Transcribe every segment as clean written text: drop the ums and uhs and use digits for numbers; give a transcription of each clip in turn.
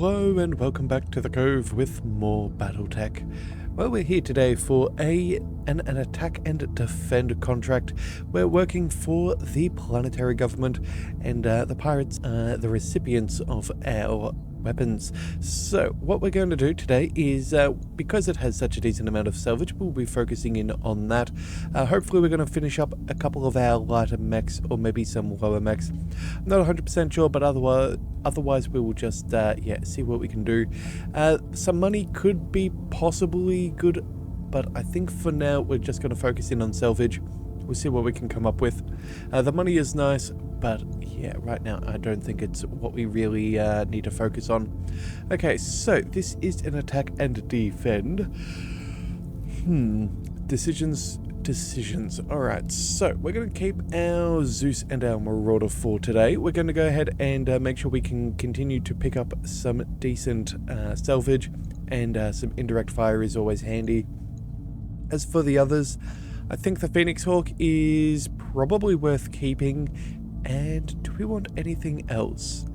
Hello and welcome back to the Cove with more BattleTech. Well, we're here today for an attack and defend contract. We're working for the planetary government, and the pirates are the recipients of our weapons. So what we're going to do today is, because it has such a decent amount of salvage, we'll be focusing in on that. Hopefully we're going to finish up a couple of our lighter mechs, or maybe some lower mechs. I'm not 100% sure, but otherwise we will just see what we can do. Some money could be possibly good, but I think for now we're just going to focus in on salvage. We'll see what we can come up with. The money is nice, but yeah, right now I don't think it's what we really need to focus on. Okay, so this is an attack and defend. Decisions. Alright, so we're going to keep our Zeus and our Marauder for today. We're going to go ahead and make sure we can continue to pick up some decent salvage, and some indirect fire is always handy. As for the others, I think the Phoenix Hawk is probably worth keeping. And do we want anything else?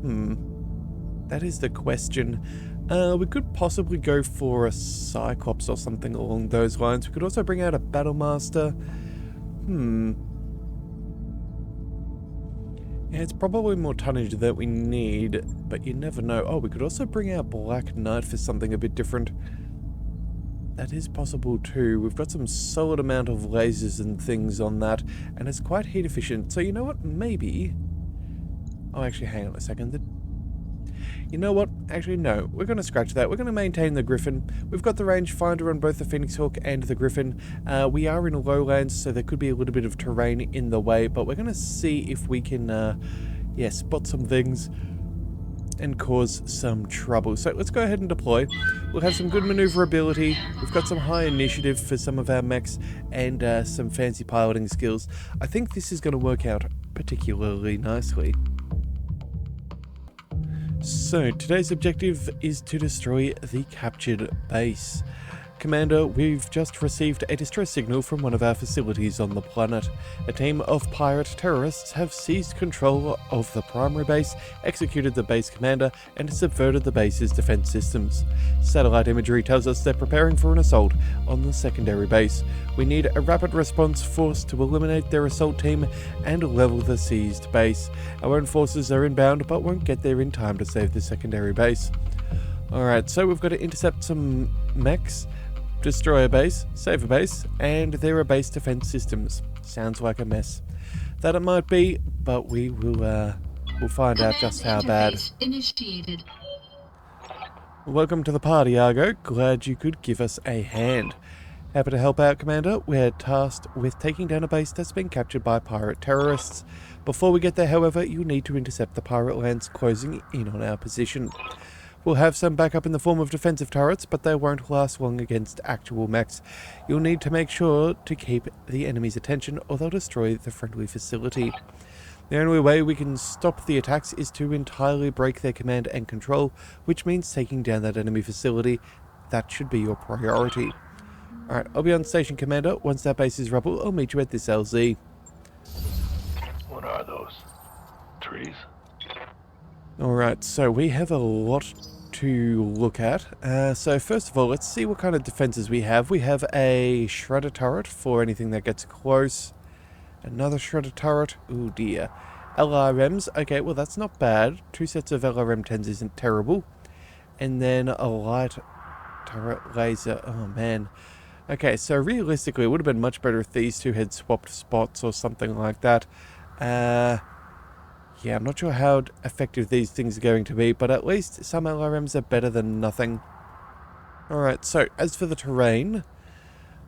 That is the question. We could possibly go for a Cyclops or something along those lines. We could also bring out a Battlemaster. Yeah, it's probably more tonnage that we need, but you never know. Oh, we could also bring out Black Knight for something a bit different. That is possible too. We've got some solid amount of lasers and things on that, and it's quite heat efficient. So you know what, maybe... Oh, actually, hang on a second. You know what? Actually, no. We're going to scratch that. We're going to maintain the Griffin. We've got the rangefinder on both the Phoenix Hawk and the Griffin. We are in lowlands, so there could be a little bit of terrain in the way, but we're going to see if we can, spot some things and cause some trouble. So let's go ahead and deploy. We'll have some good maneuverability. We've got some high initiative for some of our mechs, and some fancy piloting skills. I think this is going to work out particularly nicely. So today's objective is to destroy the captured base. Commander, we've just received a distress signal from one of our facilities on the planet. A team of pirate terrorists have seized control of the primary base, executed the base commander, and subverted the base's defense systems. Satellite imagery tells us they're preparing for an assault on the secondary base. We need a rapid response force to eliminate their assault team and level the seized base. Our own forces are inbound, but won't get there in time to save the secondary base. Alright, so we've got to intercept some mechs, destroy a base, save a base, and there are base defense systems. Sounds like a mess. That it might be, but we will we'll find out just how bad. Initiated. Welcome to the party, Argo. Glad you could give us a hand. Happy to help out, Commander. We're tasked with taking down a base that's been captured by pirate terrorists. Before we get there, however, you'll need to intercept the pirate lands closing in on our position. We'll have some backup in the form of defensive turrets, but they won't last long against actual mechs. You'll need to make sure to keep the enemy's attention, or they'll destroy the friendly facility. The only way we can stop the attacks is to entirely break their command and control, which means taking down that enemy facility. That should be your priority. Alright, I'll be on station, Commander. Once that base is rubble, I'll meet you at this LZ. What are those? Trees? Alright, so we have a lot to look at. So first of all, let's see what kind of defenses we have. We have a shredder turret for anything that gets close. Another shredder turret. Ooh dear. LRMs. Okay, well that's not bad. 2 sets of LRM-10s isn't terrible. And then a light turret laser. Oh man. Okay, so realistically it would have been much better if these two had swapped spots or something like that. Yeah, I'm not sure how effective these things are going to be, but at least some LRMs are better than nothing. Alright, so as for the terrain,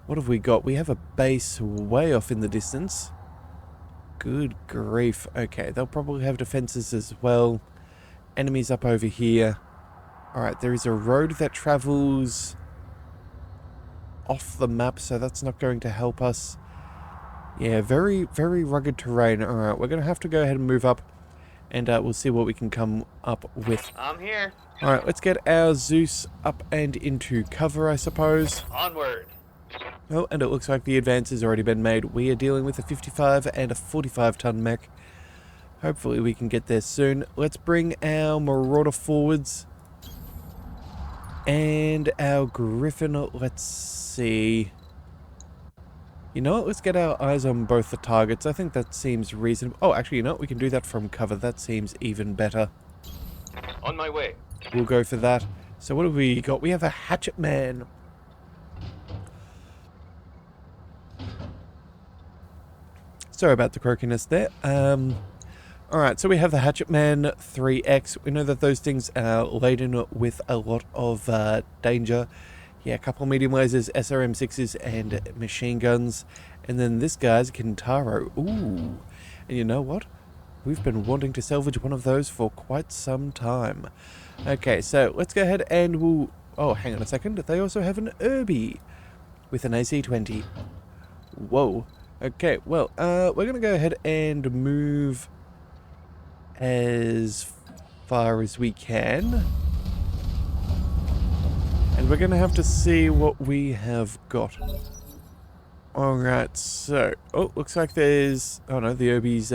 what have we got? We have a base way off in the distance. Good grief. Okay, they'll probably have defenses as well. Enemies up over here. Alright, there is a road that travels off the map, so that's not going to help us. Yeah, very, very rugged terrain. Alright, we're going to have to go ahead and move up, and we'll see what we can come up with. I'm here. Alright, let's get our Zeus up and into cover, I suppose. Onward. Oh, and it looks like the advance has already been made. We are dealing with a 55 and a 45 ton mech. Hopefully we can get there soon. Let's bring our Marauder forwards. And our Griffin, let's see. You know what, let's get our eyes on both the targets. I think that seems reasonable. Oh, actually, you know what, we can do that from cover. That seems even better. On my way. We'll go for that. So what have we got? We have a Hatchet Man. Sorry about the croakiness there. Alright, so we have the Hatchet Man 3X. We know that those things are laden with a lot of danger. Yeah, a couple of medium lasers, SRM6s, and machine guns. And then this guy's Kintaro. Ooh. And you know what? We've been wanting to salvage one of those for quite some time. Okay, so let's go ahead and we'll... Oh, hang on a second. They also have an Irby with an AC-20. Whoa. Okay, well, we're going to go ahead and move as far as we can. And we're going to have to see what we have got. Alright, so... Oh, looks like there's... Oh no, the Irby's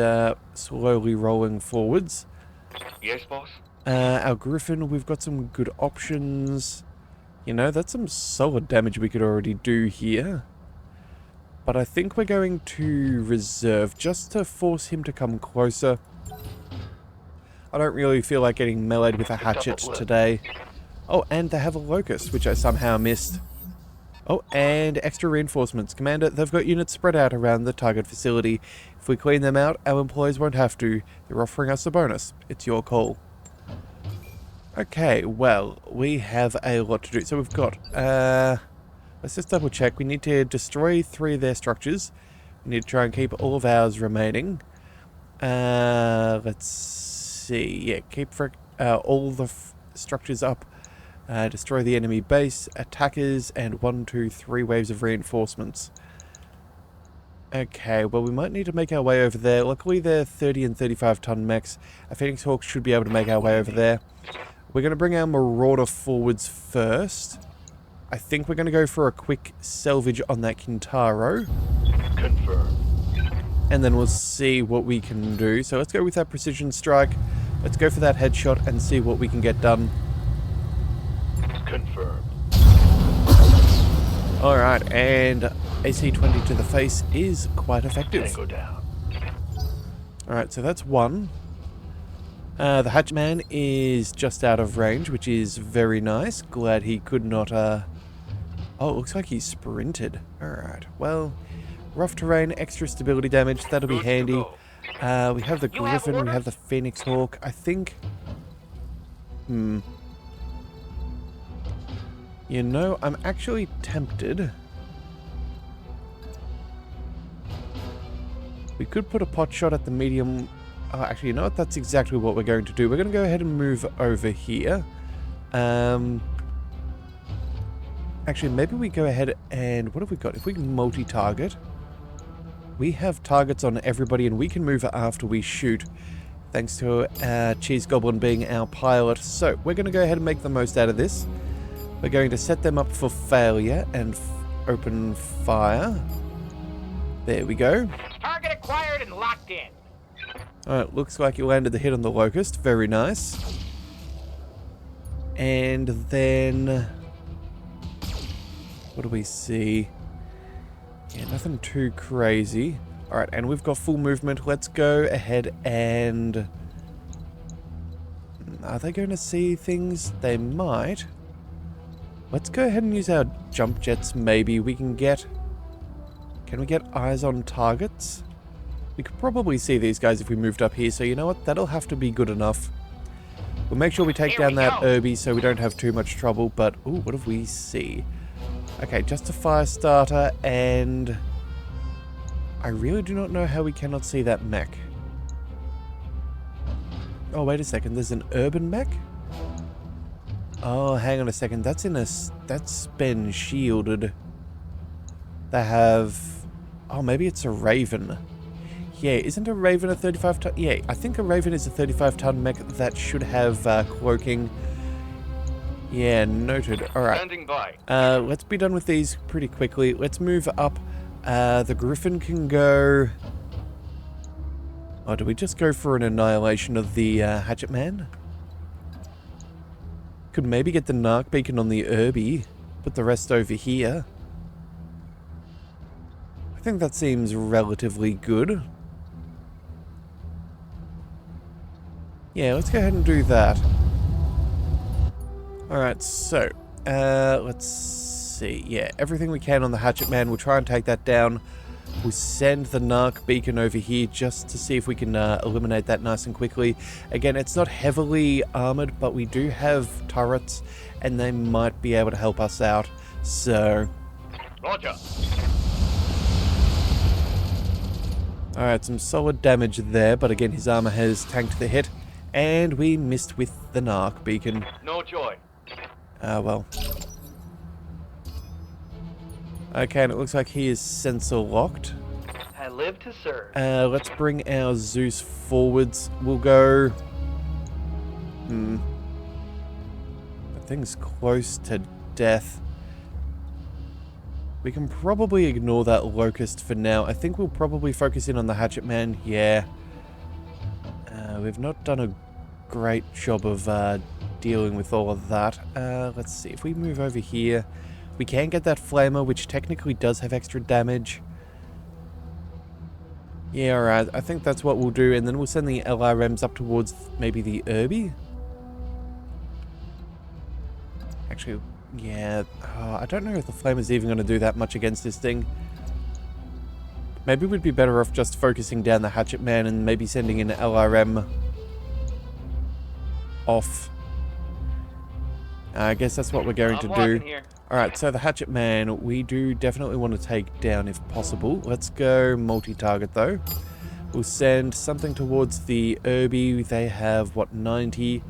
slowly rolling forwards. Yes, boss? Our Griffin, we've got some good options. You know, that's some solid damage we could already do here. But I think we're going to reserve just to force him to come closer. I don't really feel like getting meleeed with a hatchet today. Oh, and they have a Locust, which I somehow missed. Oh, and extra reinforcements. Commander, they've got units spread out around the target facility. If we clean them out, our employees won't have to. They're offering us a bonus. It's your call. Okay, well, we have a lot to do. So we've got, let's just double check. We need to destroy 3 of their structures. We need to try and keep all of ours remaining. Let's see. Yeah, keep all the structures up. Destroy the enemy base, attackers, and 1, 2, 3 waves of reinforcements. Okay, well, we might need to make our way over there. Luckily, they're 30 and 35 ton mechs. A Phoenix Hawk should be able to make our way over there. We're going to bring our Marauder forwards first. I think we're going to go for a quick salvage on that Kintaro. Confirmed. And then we'll see what we can do. So let's go with that precision strike. Let's go for that headshot and see what we can get done. Confirmed. Alright, and AC-20 to the face is quite effective. Tango down. Alright, so that's one. The Hatchman is just out of range, which is very nice. Glad he could not, Oh, it looks like he sprinted. Alright, well, rough terrain, extra stability damage, that'll be handy. We have the Griffin, we have the Phoenix Hawk. I think... You know, I'm actually tempted. We could put a pot shot at the medium... Oh, actually, you know what? That's exactly what we're going to do. We're going to go ahead and move over here. Actually, maybe we go ahead and... What have we got? If we multi-target... We have targets on everybody, and we can move after we shoot. Thanks to Cheese Goblin being our pilot. So, we're going to go ahead and make the most out of this. We're going to set them up for failure and open fire. There we go. Target acquired and locked in. Alright, looks like you landed the hit on the Locust. Very nice. And then... What do we see? Yeah, nothing too crazy. Alright, and we've got full movement. Let's go ahead and... Are they going to see things? They might. Let's go ahead and use our jump jets, maybe. We can get... Can we get eyes on targets? We could probably see these guys if we moved up here, so you know what? That'll have to be good enough. We'll make sure we take down that Irby so we don't have too much trouble, but... Ooh, what do we see? Okay, just a fire starter, and... I really do not know how we cannot see that mech. Oh, wait a second. There's an urban mech? Oh, hang on a second. That's in a... That's been shielded. They have... Oh, maybe it's a Raven. Yeah, isn't a Raven a 35 ton? Yeah, I think a Raven is a 35 ton mech that should have cloaking. Yeah, noted. Alright. Standing by. Let's be done with these pretty quickly. Let's move up. The Griffin can go... Oh, do we just go for an annihilation of the Hatchet Man? Could maybe get the Narc Beacon on the Irby. Put the rest over here. I think that seems relatively good. Yeah, let's go ahead and do that. Alright, so, let's see. Yeah, everything we can on the Hatchet Man. We'll try and take that down. We'll send the Narc Beacon over here just to see if we can eliminate that nice and quickly. Again, it's not heavily armored, but we do have turrets, and they might be able to help us out. So... Roger. Alright, some solid damage there, but again, his armor has tanked the hit. And we missed with the Narc Beacon. No joy. Ah, well. Okay, and it looks like he is sensor locked. I live to serve. Let's bring our Zeus forwards. We'll go... That thing's close to death. We can probably ignore that Locust for now. I think we'll probably focus in on the Hatchet Man. Yeah. We've not done a great job of dealing with all of that. Let's see. If we move over here... We can get that Flamer, which technically does have extra damage. Yeah, alright. I think that's what we'll do. And then we'll send the LRMs up towards maybe the Irby. Actually, yeah. I don't know if the Flamer's even going to do that much against this thing. Maybe we'd be better off just focusing down the Hatchet Man and maybe sending an LRM off. I guess that's what we're going to do. Alright, so the Hatchet Man, we do definitely want to take down if possible. Let's go multi-target though. We'll send something towards the Irby. They have, what, 90?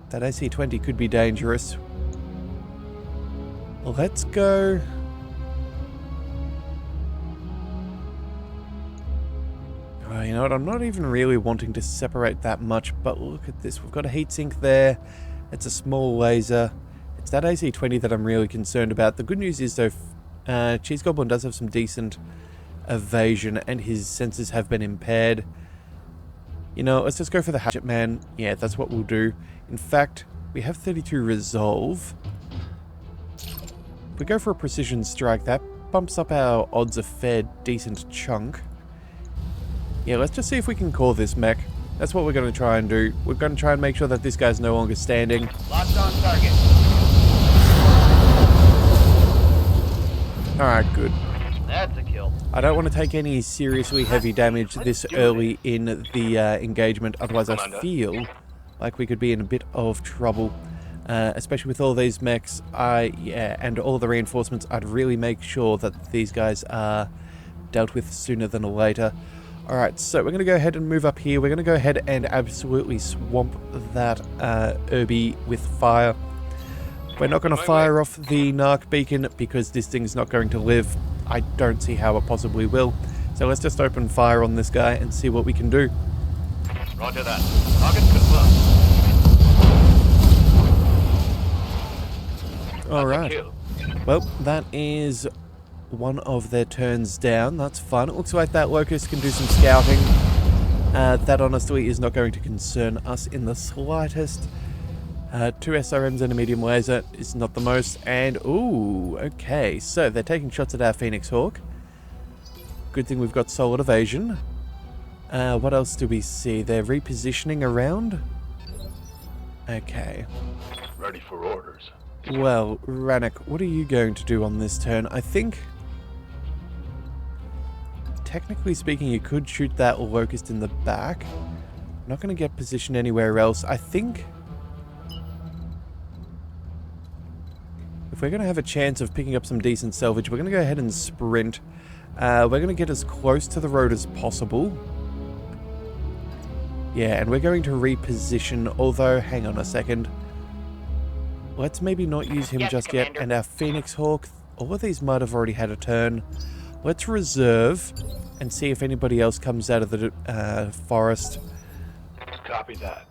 That AC-20 could be dangerous. Let's go... Oh, you know what, I'm not even really wanting to separate that much, but look at this. We've got a heatsink there. It's a small laser. It's that AC-20 that I'm really concerned about. The good news is, though, Cheese Goblin does have some decent evasion, and his senses have been impaired. You know, let's just go for the Hatchet Man. Yeah, that's what we'll do. In fact, we have 32 resolve. If we go for a precision strike, that bumps up our odds a fair decent chunk. Yeah, let's just see if we can call this mech. That's what we're going to try and do. We're going to try and make sure that this guy's no longer standing. Locked on target. Alright, good. That's a kill. I don't want to take any seriously heavy damage this early in the engagement, otherwise I feel like we could be in a bit of trouble. Especially with all these mechs, and all the reinforcements, I'd really make sure that these guys are dealt with sooner than later. Alright, so we're going to go ahead and move up here. We're going to go ahead and absolutely swamp that Irby with fire. We're not going to fire off the Narc Beacon because this thing's not going to live. I don't see how it possibly will. So let's just open fire on this guy and see what we can do. Roger that. Target confirmed. Alright. Well, that is one of their turns down. That's fun. It looks like that Locust can do some scouting. That honestly is not going to concern us in the slightest. 2 SRMs and a medium laser is not the most. And, ooh, okay. So, they're taking shots at our Phoenix Hawk. Good thing we've got solid evasion. What else do we see? They're repositioning around. Okay. Ready for orders. Well, Rannoch, what are you going to do on this turn? I think... Technically speaking, you could shoot that Locust in the back. I'm not going to get positioned anywhere else. I think... If we're going to have a chance of picking up some decent salvage, we're going to go ahead and sprint. We're going to get as close to the road as possible. Yeah, and we're going to reposition, although, hang on a second. Let's maybe not use him just yet. And our Phoenix Hawk, all of these might have already had a turn. Let's reserve and see if anybody else comes out of the forest. Copy that.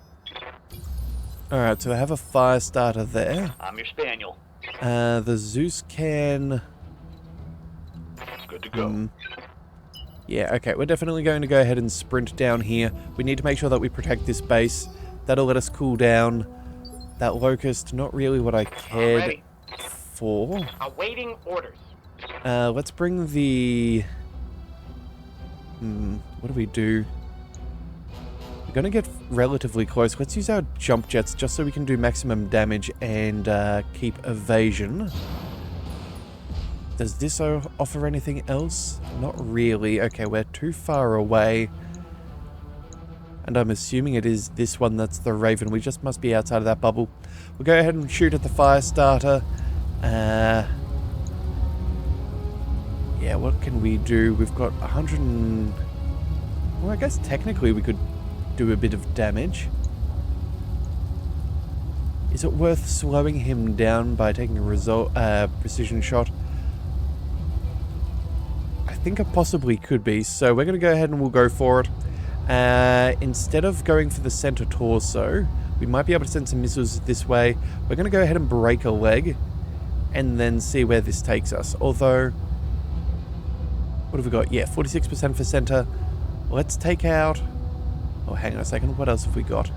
Alright, so I have a fire starter there. I'm your spaniel. The Zeus can... Good to go. Yeah, okay, we're definitely going to go ahead and sprint down here. We need to make sure that we protect this base. That'll let us cool down. That locust, not really what I cared Already. for. Awaiting orders. Let's bring the... what do we do? We're going to get relatively close. Let's use our jump jets just so we can do maximum damage and keep evasion. Does this offer anything else? Not really. Okay, we're too far away. And I'm assuming it is this one that's the Raven. We just must be outside of that bubble. We'll go ahead and shoot at the fire starter. Yeah, what can we do? We've got 100 and... Well, I guess technically we could do a bit of damage. Is it worth slowing him down by taking a precision shot? I think it possibly could be, so we're going to go ahead and we'll go for it. Instead of going for the center torso, we might be able to send some missiles this way. We're going to go ahead and break a leg and then see where this takes us. Although, what have we got? Yeah, 46% for center. Let's take out... Oh, hang on a second. What else have we got?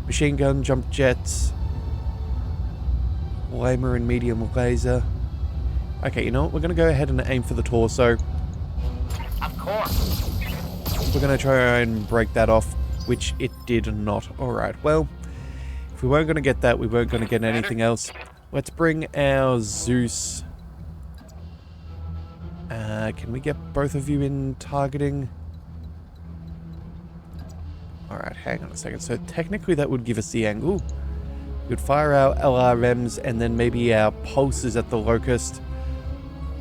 Machine gun, jump jets, flamer and medium laser. Okay, you know what? We're going to go ahead and aim for the torso. Of course. We're going to try and break that off, which it did not. Alright, well, if we weren't going to get that, we weren't going to get anything else. Let's bring our Zeus. Can we get both of you in targeting? Alright, hang on a second. So technically that would give us the angle. We could fire our LRMs and then maybe our pulses at the locust.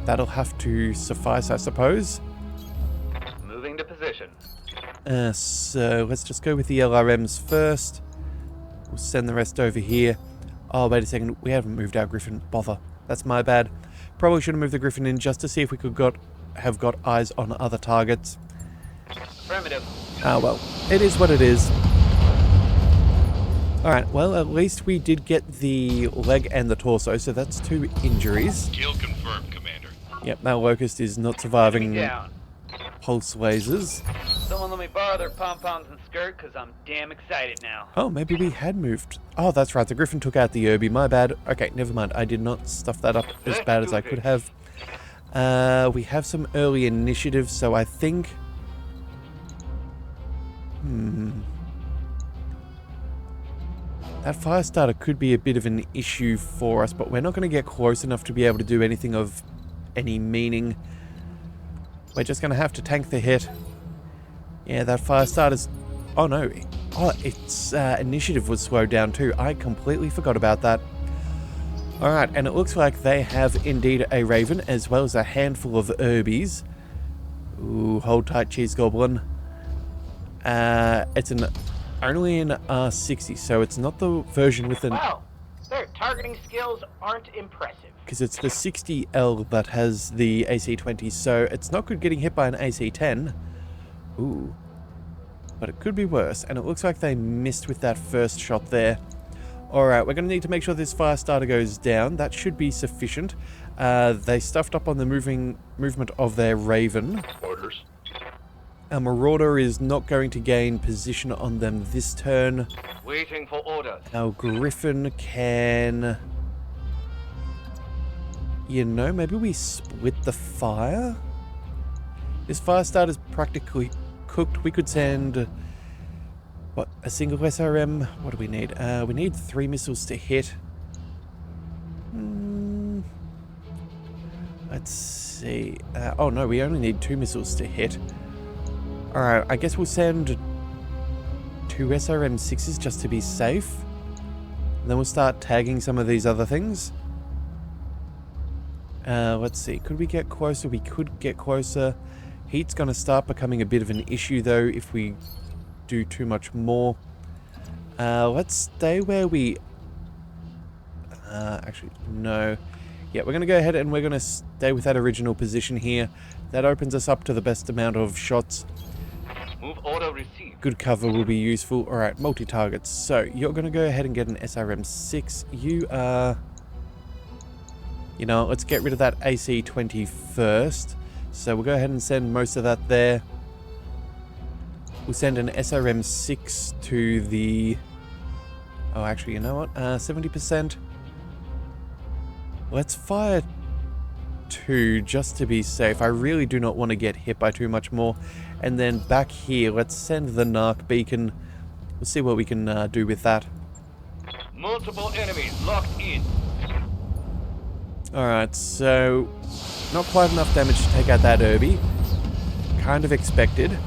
That'll have to suffice, I suppose. Moving to position. So let's just go with the LRMs first. We'll send the rest over here. Oh, wait a second. We haven't moved our Griffin. Bother. That's my bad. Probably should have moved the Griffin in just to see if we could have got eyes on other targets. Affirmative. Ah, well. It is what it is. Alright, well, at least we did get the leg and the torso, so that's 2 injuries. Kill confirmed, Commander. Yep, that locust is not surviving Down. pulse lasers. Someone let me borrow their pom-poms and skirt, because I'm damn excited now. Oh, maybe we had moved. Oh, that's right. The Griffin took out the Irby. My bad. Okay, never mind. I did not stuff that up as bad as I could have. We have some early initiative, so I think... That fire starter could be a bit of an issue for us, but we're not going to get close enough to be able to do anything of any meaning. We're just going to have to tank the hit. Yeah, that fire starter's... Oh no. Oh, its initiative was slowed down too. I completely forgot about that. Alright, and it looks like they have indeed a Raven as well as a handful of Irbies. Ooh, hold tight, Cheese Goblin. It's only an R60, so it's not the version with an... Wow, their targeting skills aren't impressive. Because it's the 60L that has the AC-20, so it's not good getting hit by an AC-10. Ooh. But it could be worse, and it looks like they missed with that first shot there. Alright, we're going to need to make sure this fire starter goes down. That should be sufficient. They stuffed up on the movement of their Raven. Orders. Our Marauder is not going to gain position on them this turn. Waiting for orders. Our Griffin can... You know, maybe we split the fire? This fire starter's practically cooked. We could send... What, a single SRM? What do we need? We need 3 missiles to hit. Let's see. Oh no, we only need 2 missiles to hit. Alright, I guess we'll send 2 SRM-6s just to be safe. And then we'll start tagging some of these other things. Let's see. Could we get closer? We could get closer. Heat's going to start becoming a bit of an issue, though, if we do too much more. Let's stay where we... actually, no. Yeah, we're going to go ahead and we're going to stay with that original position here. That opens us up to the best amount of shots. Move order received. Good cover will be useful. Alright, multi-targets. So, you're going to go ahead and get an SRM-6. You are... You know, let's get rid of that AC-20 first. So we'll go ahead and send most of that there. We'll send an SRM-6 to the... Oh, actually, you know what? 70%. Let's fire 2 just to be safe. I really do not want to get hit by too much more. And then back here, let's send the narc beacon. We'll see what we can do with that. Multiple enemies locked in. Alright, so not quite enough damage to take out that Irby. Kind of expected.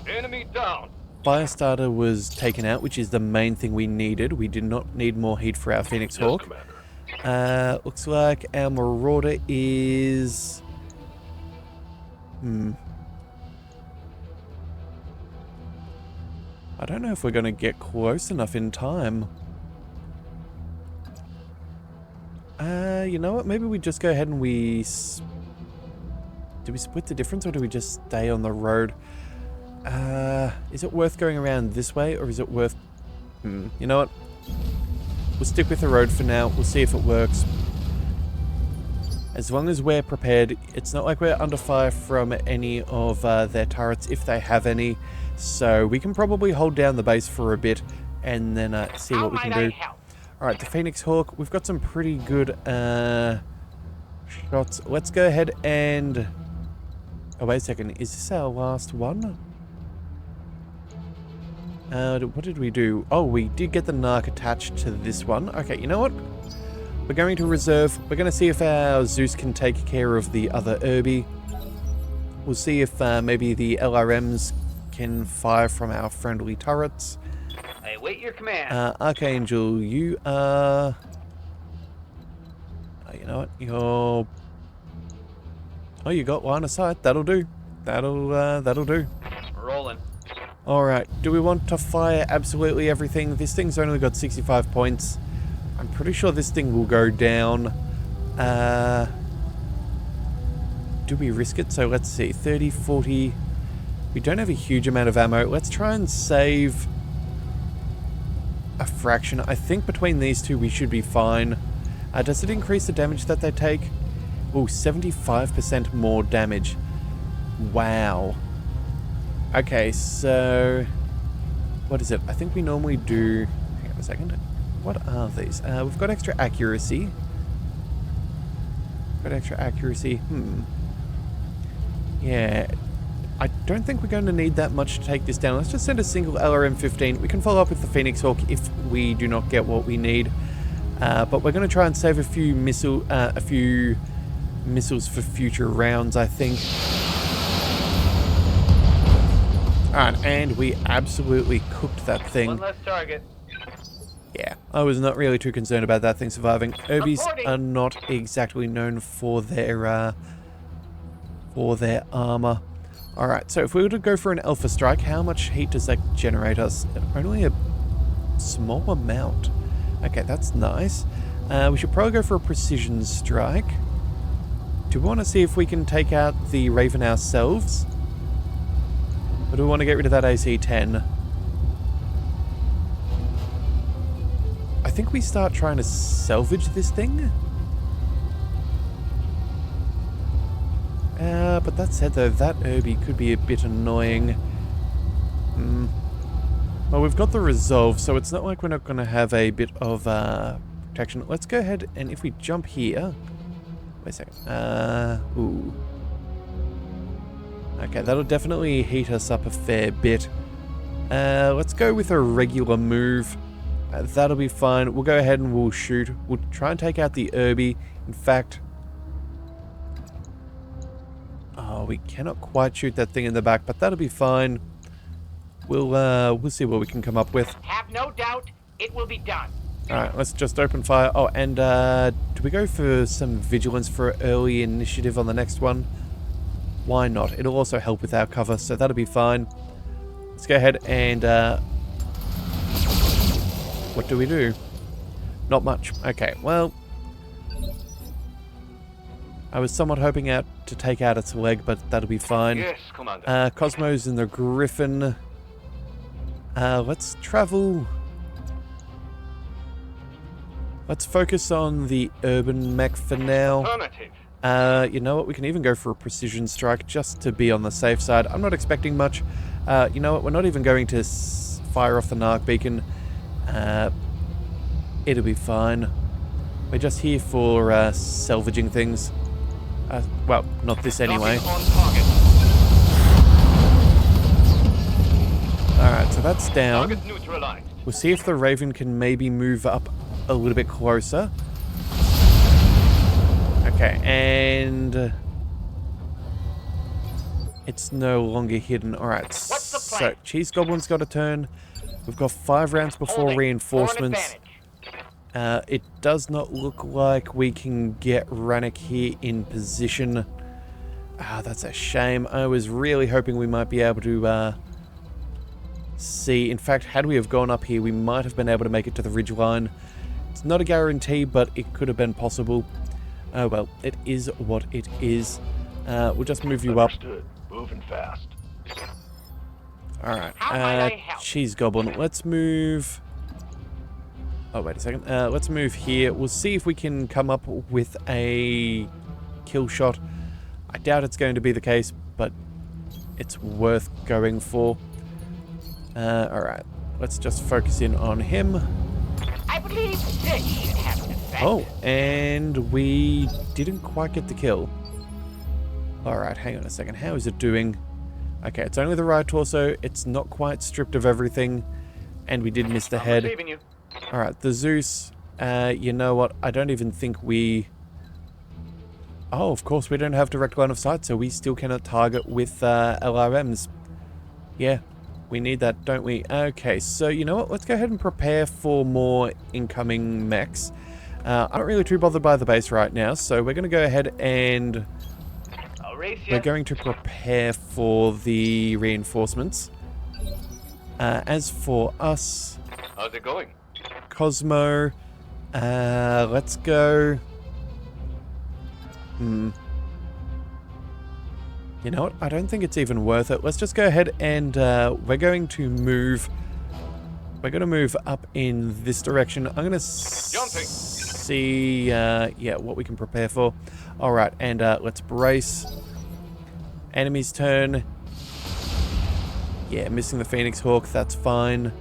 Enemy down. Firestarter was taken out, which is the main thing we needed. We did not need more heat for our Phoenix Yes, Hawk. Commander. Looks like our Marauder is... I don't know if we're going to get close enough in time. You know what? Maybe we just go ahead and do we split the difference or do we just stay on the road? Is it worth going around this way or is it worth... You know what? We'll stick with the road for now. We'll see if it works. As long as we're prepared, it's not like we're under fire from any of their turrets, if they have any. So we can probably hold down the base for a bit and then see what we can do. Alright, the Phoenix Hawk, we've got some pretty good shots. Let's go ahead and... Oh, wait a second. Is this our last one? What did we do? Oh, we did get the narc attached to this one. Okay, you know what? We're going to reserve. We're going to see if our Zeus can take care of the other Irby. We'll see if maybe the LRMs can fire from our friendly turrets. I await your command. Archangel, you are... you know what? You're... Oh, you got line of sight. That'll do. That'll do. Rolling. Alright, do we want to fire absolutely everything? This thing's only got 65 points. I'm pretty sure this thing will go down. Do we risk it? So let's see, 30, 40... We don't have a huge amount of ammo. Let's try and save a fraction. I think between these two we should be fine. Does it increase the damage that they take? Oh, 75% more damage. Wow. Okay, so... What is it? I think we normally do... Hang on a second. What are these? We've got extra accuracy. Yeah. I don't think we're going to need that much to take this down. Let's just send a single LRM-15. We can follow up with the Phoenix Hawk if we do not get what we need. But we're going to try and save a few missiles for future rounds, I think. Alright, and we absolutely cooked that thing. One less target. Yeah, I was not really too concerned about that thing surviving. Irbies are not exactly known for their armor. Alright, so if we were to go for an Alpha Strike, how much heat does that generate us? Only a small amount. Okay, that's nice. We should probably go for a Precision Strike. Do we want to see if we can take out the Raven ourselves? Or do we want to get rid of that AC-10? I think we start trying to salvage this thing. But that said though, that Irby could be a bit annoying. Well, we've got the resolve, so it's not like we're not going to have a bit of protection. Let's go ahead and if we jump here... Wait a second. Ooh. Okay, that'll definitely heat us up a fair bit. Let's go with a regular move. That'll be fine. We'll go ahead and we'll shoot. We'll try and take out the Irby. In fact... Oh, we cannot quite shoot that thing in the back, but that'll be fine. We'll see what we can come up with. Have no doubt, it will be done. Alright, let's just open fire. Oh, and do we go for some vigilance for early initiative on the next one? Why not? It'll also help with our cover, so that'll be fine. Let's go ahead and... what do we do? Not much. Okay, well... I was somewhat hoping to take out its leg, but that'll be fine. Yes, Commander. Cosmos and the Griffin. Let's travel... Let's focus on the urban mech for now. Affirmative. You know what? We can even go for a precision strike just to be on the safe side. I'm not expecting much. You know what? We're not even going to fire off the narc beacon. It'll be fine. We're just here for salvaging things. Well, not this anyway. Knocking on target. Alright, so that's down. Target neutralized. We'll see if the Raven can maybe move up a little bit closer. Okay, and it's no longer hidden. Alright, What's the so plan? Cheese Goblin's got a turn. We've got 5 rounds before Holding. reinforcements. For an advantage. It does not look like we can get Rannick here in position. That's a shame. I was really hoping we might be able to see. In fact, had we have gone up here, we might have been able to make it to the ridgeline. It's not a guarantee, but it could have been possible. Oh well, it is what it is. We'll just move you up. Understood. Moving fast. Alright, How might I help? Cheese Goblin, let's move... Oh, wait a second. Let's move here. We'll see if we can come up with a kill shot. I doubt it's going to be the case, but it's worth going for. Alright, let's just focus in on him. I believe this should have an effect. Oh, and we didn't quite get the kill. Alright, hang on a second. How is it doing? Okay, it's only the right torso. It's not quite stripped of everything. And we did miss the I'm head. receiving you. Alright, the Zeus. You know what? I don't even think we... Oh, of course, we don't have direct line of sight, so we still cannot target with LRMs. Yeah, we need that, don't we? Okay, so you know what? Let's go ahead and prepare for more incoming mechs. I'm not really too bothered by the base right now, so we're going to go ahead and... I'll race We're you. going to prepare for the reinforcements. As for us, How's it going? Cosmo, let's go. You know what? I don't think it's even worth it. Let's just go ahead and we're going to move. We're going to move up in this direction. I'm going to see, yeah, what we can prepare for. All right, and let's brace. Enemy's turn. Yeah, missing the Phoenix Hawk. That's fine.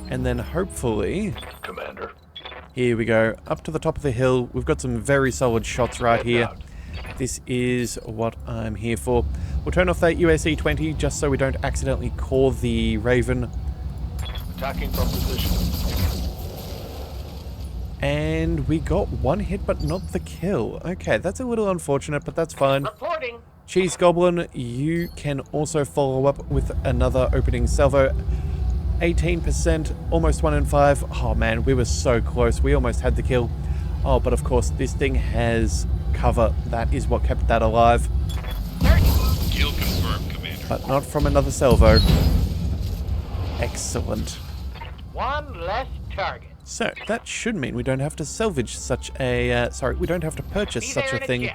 And then hopefully, Commander. here we go, up to the top of the hill. We've got some very solid shots right Head here. out. This is what I'm here for. We'll turn off that USC 20 just so we don't accidentally call the Raven. Attacking from position. And we got one hit but not the kill. Okay, that's a little unfortunate, but that's fine. Reporting. Cheese Goblin, you can also follow up with another opening salvo. 18%, almost 1 in 5. Oh man, we were so close. We almost had the kill. Oh, but of course, this thing has cover. That is what kept that alive. Kill confirmed, Commander. But not from another salvo. Excellent. One less target. So, that should mean we don't have to salvage such a... sorry, we don't have to purchase Be such there a in a thing.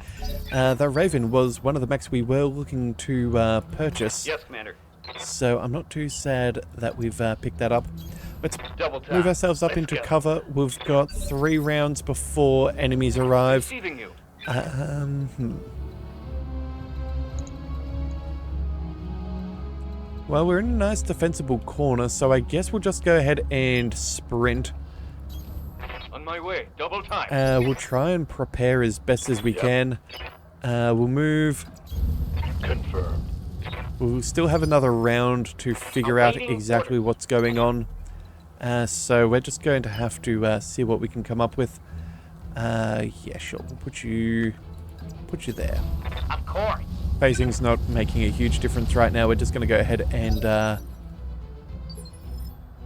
jiff. The Raven was one of the mechs we were looking to purchase. Yes, Commander. So I'm not too sad that we've picked that up. Let's Double tap. move ourselves up Let's into go. cover. We've got 3 rounds before enemies arrive. Receiving you. Well, we're in a nice defensible corner, so I guess we'll just go ahead and sprint. On my way. Double time. We'll try and prepare as best as we can. We'll move. Confirmed. We'll still have another round to figure out Awaiting exactly what's going on. So we're just going to have to see what we can come up with. Yeah, sure. We'll put you there. Of course. Phasing's not making a huge difference right now. We're just going to go ahead and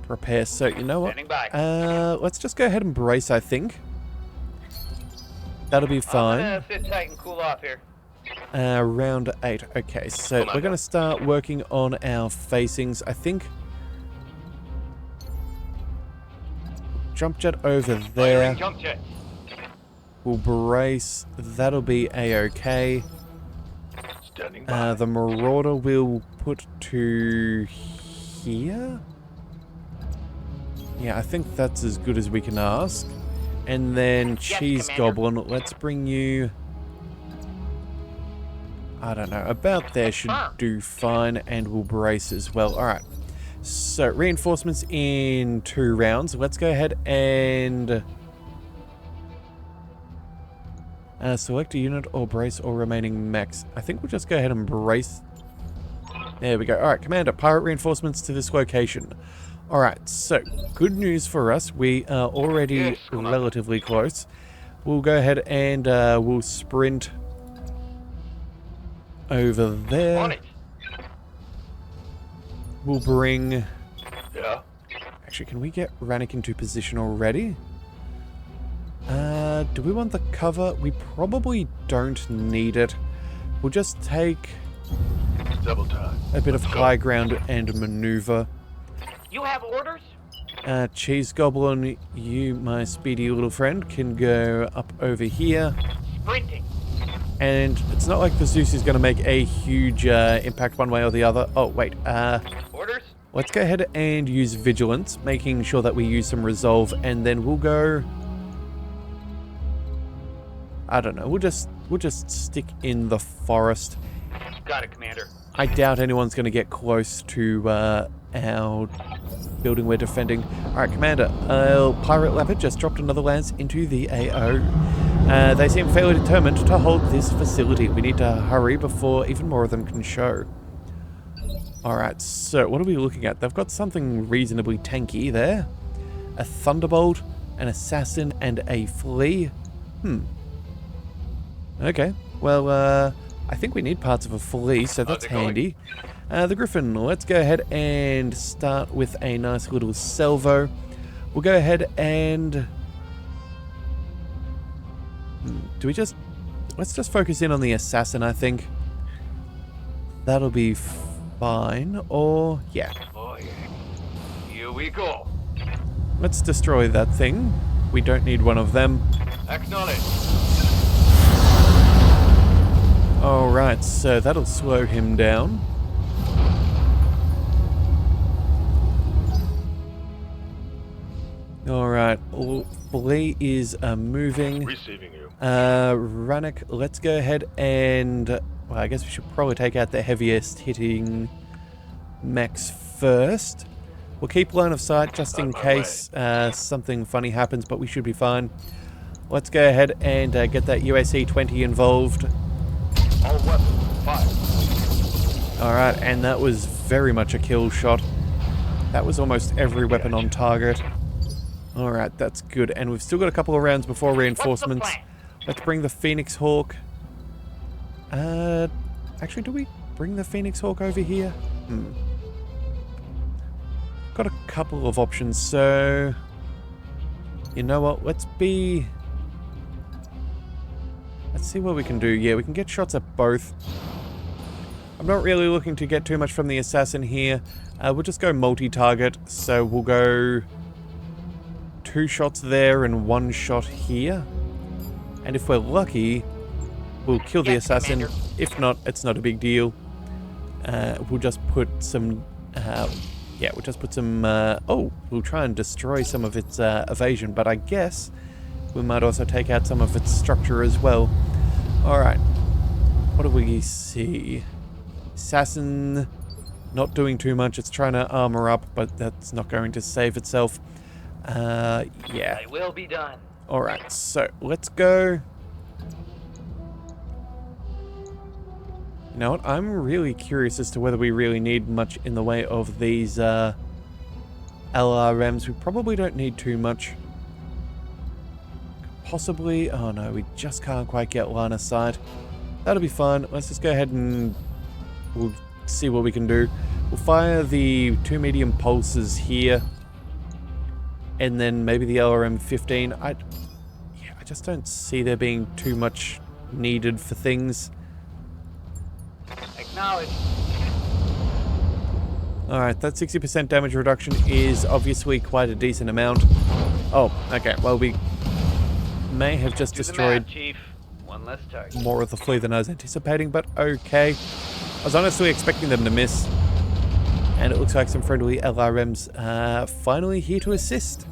prepare. So you know what? Standing by. Let's just go ahead and brace, I think. That'll be I'm fine. gonna sit tight and cool off here. Round 8. Okay, so Come on, we're going to guys. start working on our facings. I think jump jet over there. Firing jump jet. We'll brace. That'll be a-okay. Standing by. The Marauder will put to here. Yeah, I think that's as good as we can ask. And then Yes, Cheese Commander. Goblin, let's bring you... I don't know, about there should do fine, and we'll brace as well. Alright, so reinforcements in 2 rounds. Let's go ahead and select a unit or brace all remaining mechs. I think we'll just go ahead and brace. There we go. Alright, Commander, pirate reinforcements to this location. Alright, so good news for us. We are already relatively close. We'll go ahead and we'll sprint over there. On it. We'll bring... Yeah. Actually, can we get Rannick into position already? Do we want the cover? We probably don't need it. We'll just take Double time. a bit of high ground and maneuver. You have orders? Cheese Goblin, you, my speedy little friend, can go up over here. Sprinting. And it's not like the Zeus is going to make a huge impact one way or the other. Oh, wait. Orders? Let's go ahead and use Vigilance, making sure that we use some Resolve, and then we'll go... I don't know. We'll just stick in the forest. Got it, Commander. I doubt anyone's going to get close to our building we're defending. Alright, Commander. Pirate Leopard just dropped another lance into the AO. They seem fairly determined to hold this facility. We need to hurry before even more of them can show. Alright, so what are we looking at? They've got something reasonably tanky there. A Thunderbolt, an Assassin, and a Flea. Okay, well, I think we need parts of a Flea, so that's handy. The Griffin, let's go ahead and start with a nice little salvo. We'll go ahead and... do we just... let's just focus in on the Assassin, I think. That'll be fine, or... yeah. Oh, yeah. Here we go. Let's destroy that thing. We don't need one of them. Acknowledge. Alright, so that'll slow him down. Alright, Flea is moving. Receiving you. Rannick, let's go ahead and... well, I guess we should probably take out the heaviest hitting mechs first. We'll keep line of sight just in case something funny happens, but we should be fine. Let's go ahead and get that UAC-20 involved. All weapons, fire. Alright, and that was very much a kill shot. That was almost every weapon on target. Alright, that's good. And we've still got a couple of rounds before reinforcements. Let's bring the Phoenix Hawk. Actually, do we bring the Phoenix Hawk over here? Got a couple of options, so... you know what, let's see what we can do. Yeah, we can get shots at both. I'm not really looking to get too much from the Assassin here. We'll just go multi-target, so we'll go 2 shots there and 1 shot here. And if we're lucky, we'll kill the Assassin. Commander. If not, it's not a big deal. We'll just put some... yeah, we'll just put some... oh, we'll try and destroy some of its evasion, but I guess we might also take out some of its structure as well. Alright. What do we see? Assassin, not doing too much. It's trying to armor up, but that's not going to save itself. Yeah. It will be done. Alright, so let's go... you know what? I'm really curious as to whether we really need much in the way of these LRMs. We probably don't need too much. Possibly... oh no, we just can't quite get line of sight. That'll be fine. Let's just go ahead and we'll see what we can do. We'll fire the 2 medium pulses here. And then maybe the LRM-15. I just don't see there being too much needed for things. Acknowledge. Alright, that 60% damage reduction is obviously quite a decent amount. Oh, okay. Well, we may have just Do the destroyed math, Chief. One less target. more of the Flea than I was anticipating, but okay. I was honestly expecting them to miss. And it looks like some friendly LRMs finally here to assist.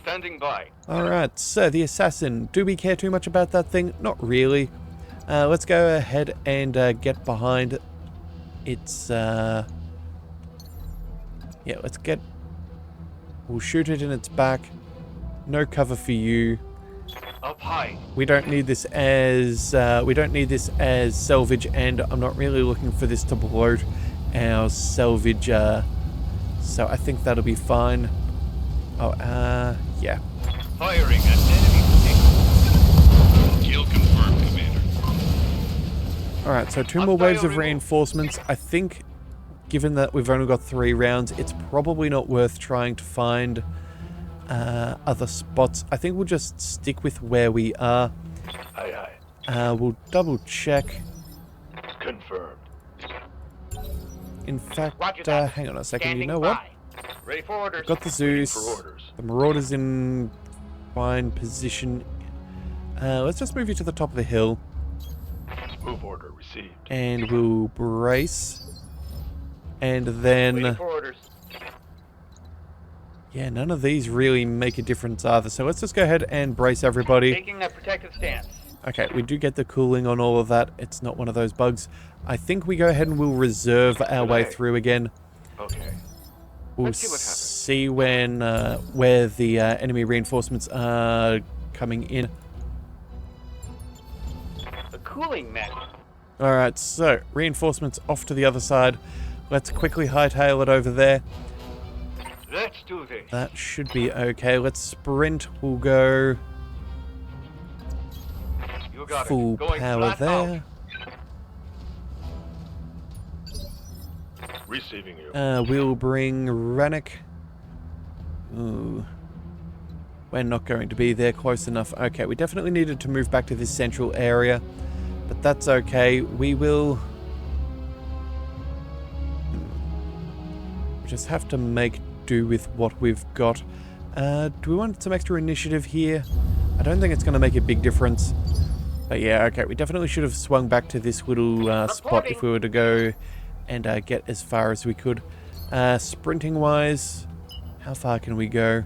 Standing by. Alright, so the Assassin. Do we care too much about that thing? Not really. Let's go ahead and get behind its... yeah, let's get... We'll shoot it in its back. No cover for you. Up high. We don't need this as salvage, and I'm not really looking for this to bloat our salvage. So I think that'll be fine. Oh, yeah. Firing at enemy position. Kill confirmed, Commander. Alright, so 2 more waves of reinforcements. I think, given that we've only got 3 rounds, it's probably not worth trying to find other spots. I think we'll just stick with where we are. Aye, aye. We'll double check. Confirmed. In fact, Roger that. hang on a second. Standing You know what? by. Ready for orders. Got the Zeus. For orders. The Marauder's in fine position. Let's just move you to the top of the hill. Move order received. And we'll brace. And Waiting then... for orders. Yeah, none of these really make a difference either. So let's just go ahead and brace everybody. Taking a protective stance. Okay, we do get the cooling on all of that. It's not one of those bugs. I think we go ahead and we'll reserve our way through again. Okay. We'll Let's see what happens. see when where the enemy reinforcements are coming in. The cooling mech. Alright, so reinforcements off to the other side. Let's quickly hightail it over there. Let's do this. That should be okay. Let's sprint. We'll go You got full it. Going power flat there. out. Receiving you. We'll bring Rannick. Ooh. We're not going to be there close enough. Okay, we definitely needed to move back to this central area. But that's okay. We will... We just have to make do with what we've got. Do we want some extra initiative here? I don't think it's going to make a big difference. But yeah, okay, we definitely should have swung back to this little spot if we were to go and get as far as we could. Sprinting-wise, how far can we go?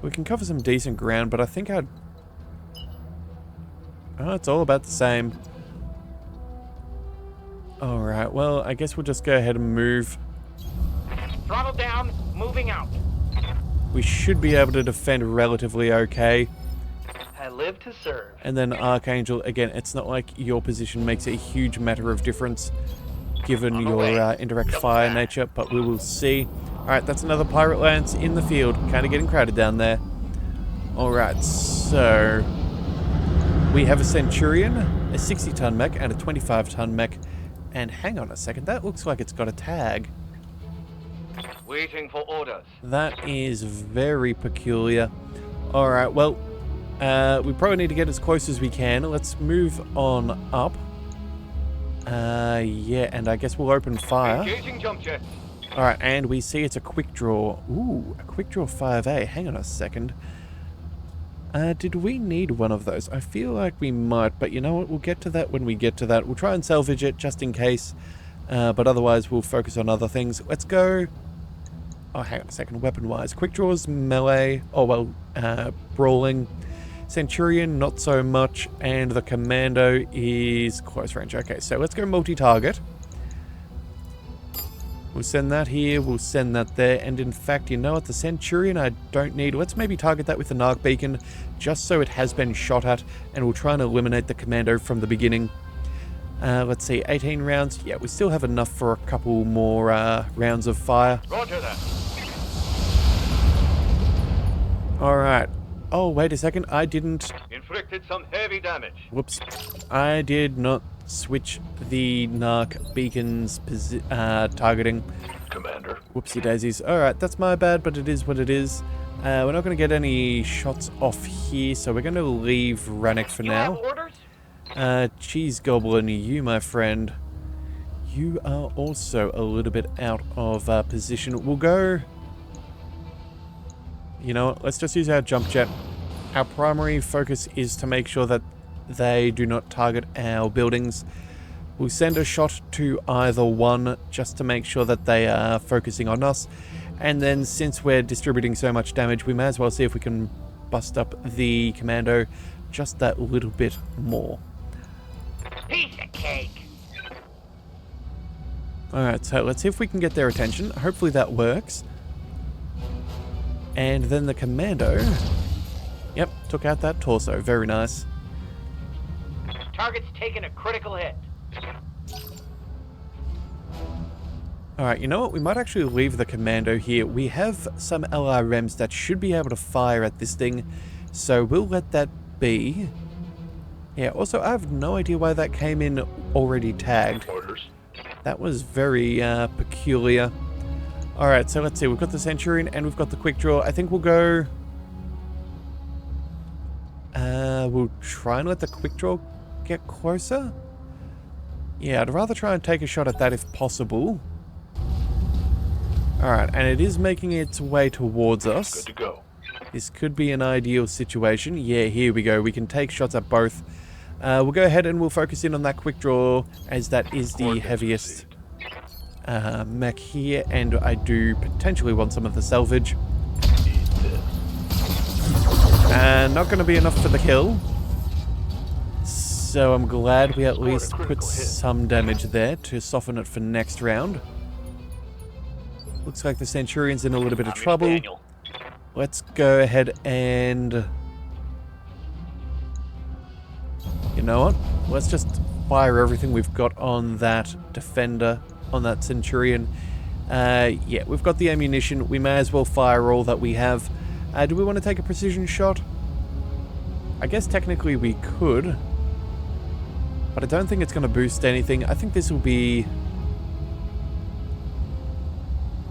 We can cover some decent ground, but I think I'd... Oh, it's all about the same. Alright, well, I guess we'll just go ahead and move. Throttle down, moving out. We should be able to defend relatively okay. I live to serve. And then Archangel, again, it's not like your position makes a huge matter of difference given your indirect fire nature, but we will see. Alright, that's another Pirate Lance in the field. Kind of getting crowded down there. Alright, so... We have a Centurion, a 60-ton mech, and a 25-ton mech. And hang on a second, that looks like it's got a tag. Waiting for orders. That is very peculiar. Alright, well, we probably need to get as close as we can. Let's move on up. Yeah, and I guess we'll open fire. Engaging jump jets. Alright, and we see it's a quick draw. Ooh, a quick draw 5A. Hang on a second. Did we need one of those? I feel like we might, but you know what? We'll get to that when we get to that. We'll try and salvage it just in case. But otherwise, we'll focus on other things. Let's go... Oh, hang on a second. Weapon-wise. Quick draws, melee. Oh, well, brawling. Centurion, not so much. And the Commando is close range. Okay, so let's go multi-target. We'll send that here. We'll send that there. And in fact, you know what? The Centurion I don't need. Let's maybe target that with an arc beacon just so it has been shot at. And we'll try and eliminate the Commando from the beginning. Let's see. 18 rounds. Yeah, we still have enough for a couple more rounds of fire. Roger that. Alright. Oh, wait a second. I didn't... Inflicted some heavy damage. Whoops. I did not switch the narc beacon's targeting. Commander. Whoopsie daisies. Alright, that's my bad, but it is what it is. We're not going to get any shots off here, so we're going to leave Rannick for You now. have orders? Cheese Goblin, you, my friend. You are also a little bit out of position. We'll go... You know what? Let's just use our jump jet. Our primary focus is to make sure that they do not target our buildings. We'll send a shot to either one just to make sure that they are focusing on us. And then since we're distributing so much damage, we may as well see if we can bust up the Commando just that little bit more. Piece of cake. Alright, so let's see if we can get their attention. Hopefully that works. And then the commando. Yep, took out that torso. Very nice. Target's taken a critical hit. Alright, you know what? We might actually leave the commando here. We have some LRMs that should be able to fire at this thing, so we'll let that be. Yeah, also, I have no idea why that came in already tagged. Orders. That was very peculiar. Alright, so let's see. We've got the Centurion and we've got the Quick Draw. I think we'll go... we'll try and let the Quick Draw get closer. Yeah, I'd rather try and take a shot at that if possible. Alright, and it is making its way towards us. Good to go. This could be an ideal situation. Yeah, here we go. We can take shots at both. We'll go ahead and we'll focus in on that Quick Draw, as that is the heaviest mech here, and I do potentially want some of the salvage. And not going to be enough for the kill. So I'm glad we at least put some damage there to soften it for next round. Looks like the Centurion's in a little bit of trouble. Let's go ahead and... You know what? Let's just fire everything we've got on that Defender, on that Centurion. Yeah, we've got the ammunition. We may as well fire all that we have. Do we want to take a precision shot? I guess technically we could. But I don't think it's going to boost anything. I think this will be...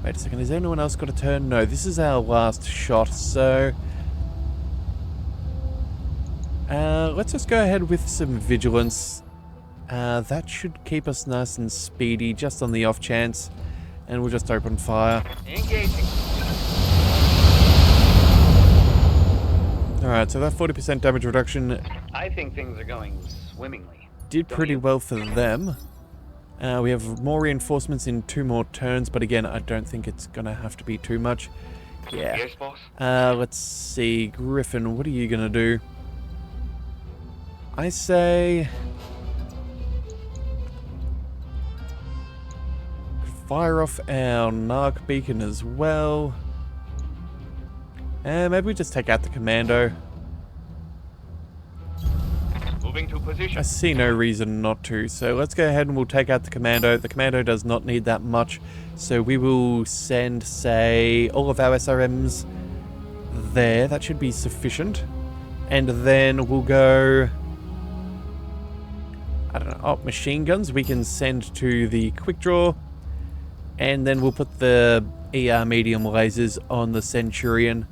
Wait a second, has anyone else got a turn? No, this is our last shot, so... let's just go ahead with some vigilance. That should keep us nice and speedy, just on the off chance. And we'll just open fire. Engaging. Alright, so that 40% damage reduction I think things are going swimmingly. did pretty well for them. We have more reinforcements in 2 more turns, but again, I don't think it's going to have to be too much. Yeah. Yes, boss. Let's see. Griffin, what are you going to do? I say... fire off our Narc beacon as well. And maybe we just take out the commando. Moving to position. I see no reason not to, so let's go ahead and we'll take out the commando. The commando does not need that much, so we will send, say, all of our SRMs there. That should be sufficient. And then we'll go... I don't know. Oh, machine guns we can send to the Quick Draw. And then we'll put the ER medium lasers on the Centurion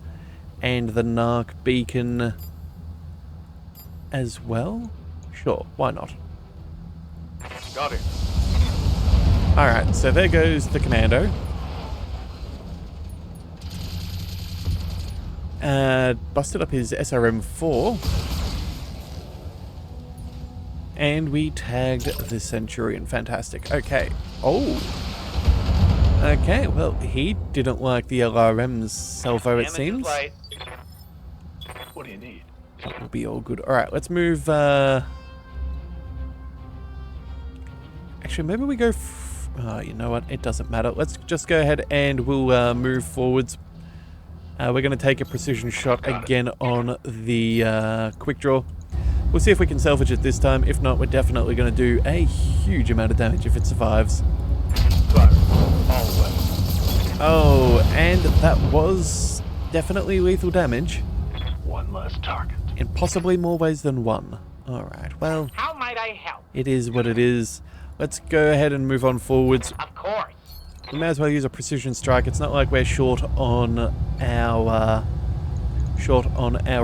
and the Narc beacon as well. Sure, why not? Got it. Alright, so there goes the commando. Busted up his SRM-4. And we tagged the Centurion. Fantastic. Okay. Oh. Okay, well, he didn't like the LRM's salvo, it seems. Light. What do you need? That will be all good. Alright, let's move, Actually, maybe we go... Oh, you know what? It doesn't matter. Let's just go ahead and we'll move forwards. We're going to take a precision shot again on the Quick Draw. We'll see if we can salvage it this time. If not, we're definitely going to do a huge amount of damage if it survives. Fire. All weapons. Oh, and that was definitely lethal damage. One less target. In possibly more ways than one. Alright, well, How might I help? it is what it is. Let's go ahead and move on forwards. Of course. We may as well use a precision strike. It's not like we're short on our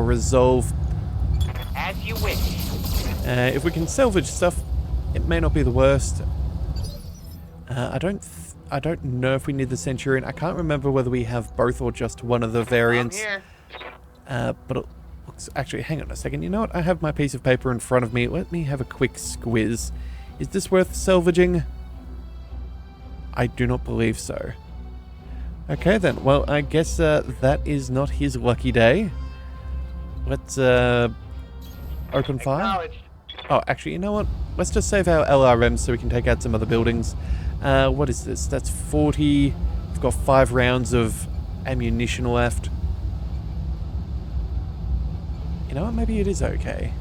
resolve. As you wish. If we can salvage stuff, it may not be the worst. I don't know if we need the Centurion. I can't remember whether we have both or just one of the variants. I'm here. But it looks... Actually, hang on a second. You know what? I have my piece of paper in front of me. Let me have a quick squiz. Is this worth salvaging? I do not believe so. Okay then. Well, I guess that is not his lucky day. Let's open fire. Acknowledged. Oh, actually, you know what? Let's just save our LRMs so we can take out some other buildings. What is this? That's 40. We've got 5 rounds of ammunition left. You know what? Maybe it is okay.